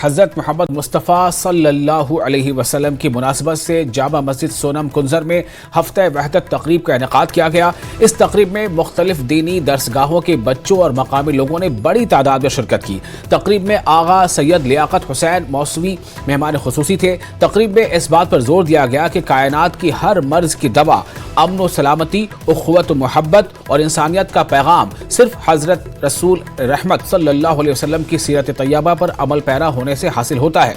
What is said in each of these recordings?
حضرت محمد مصطفیٰ صلی اللہ علیہ وسلم کی مناسبت سے جامع مسجد سونم کنزر میں ہفتہ وحدت تقریب کا انعقاد کیا گیا۔ اس تقریب میں مختلف دینی درسگاہوں کے بچوں اور مقامی لوگوں نے بڑی تعداد میں شرکت کی۔ تقریب میں آغا سید لیاقت حسین موسوی مہمان خصوصی تھے۔ تقریب میں اس بات پر زور دیا گیا کہ کائنات کی ہر مرض کی دوا امن و سلامتی، اخوت و محبت اور انسانیت کا پیغام صرف حضرت رسول رحمت صلی اللہ علیہ وسلم کی سیرت طیبہ پر عمل پیرا ہونے سے حاصل ہوتا ہے۔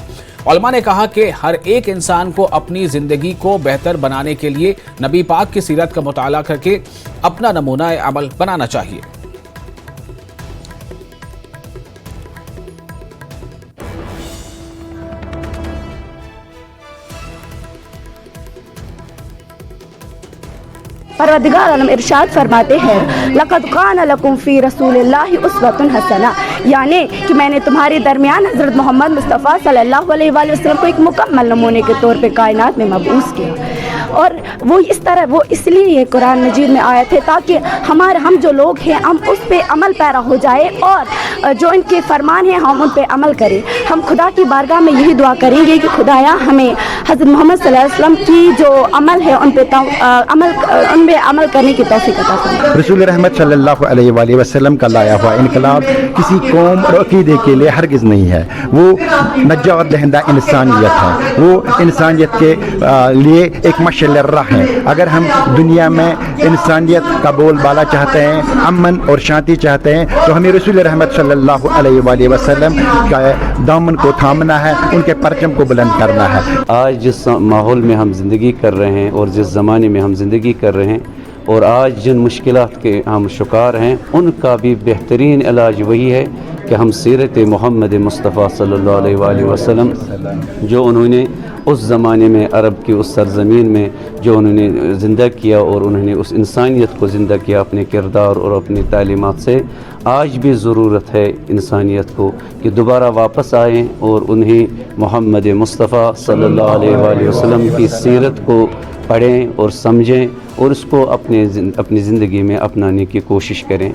علماء نے کہا کہ ہر ایک انسان کو اپنی زندگی کو بہتر بنانے کے لیے نبی پاک کی سیرت کا مطالعہ کر کے اپنا نمونہ عمل بنانا چاہیے۔ پروردگار عالم ارشاد فرماتے ہیں لقد کان لکم فی رسول اللہ اسوۃ حسنہ، یعنی کہ میں نے تمہارے درمیان حضرت محمد مصطفیٰ صلی اللہ علیہ وآلہ وسلم کو ایک مکمل نمونے کے طور پہ کائنات میں مبعوث کیا، اور وہ اس لیے یہ قرآن مجید میں آئے تھے تاکہ ہم جو لوگ ہیں ہم اس پہ عمل پیرا ہو جائے اور جو ان کے فرمان ہیں ہم ان پہ عمل کریں۔ ہم خدا کی بارگاہ میں یہی دعا کریں گے کہ خدایا ہمیں حضرت محمد صلی اللہ علیہ وسلم کی جو عمل ہے ان پہ عمل کرنے کی توفیق عطا فرمائے۔ رسول رحمت صلی اللہ علیہ وآلہ وسلم کا لایا ہوا انقلاب کسی قوم اور عقیدے کے لیے ہرگز نہیں ہے، وہ نجات دہندہ انسانیت ہے، وہ انسانیت کے لیے ایک مشعل راہ ہے۔ اگر ہم دنیا میں انسانیت کا بول بالا چاہتے ہیں، امن اور شانتی چاہتے ہیں، تو ہمیں رسول رحمت صلی اللہ علیہ وآلہ وسلم کا دامن کو تھامنا ہے، ان کے پرچم کو بلند کرنا ہے۔ آج جس ماحول میں ہم زندگی کر رہے ہیں اور جس زمانے میں ہم زندگی کر رہے ہیں اور آج جن مشکلات کے ہم شکار ہیں، ان کا بھی بہترین علاج وہی ہے کہ ہم سیرت محمد مصطفیٰ صلی اللہ علیہ وآلہ وسلم جو انہوں نے اس زمانے میں عرب کی اس سرزمین میں جو انہوں نے زندہ کیا اور انہوں نے اس انسانیت کو زندہ کیا اپنے کردار اور اپنی تعلیمات سے، آج بھی ضرورت ہے انسانیت کو کہ دوبارہ واپس آئیں اور انہیں محمد مصطفیٰ صلی اللہ علیہ وآلہ وسلم کی سیرت کو پڑھیں اور سمجھیں اور اس کو اپنی زندگی میں اپنانے کی کوشش کریں۔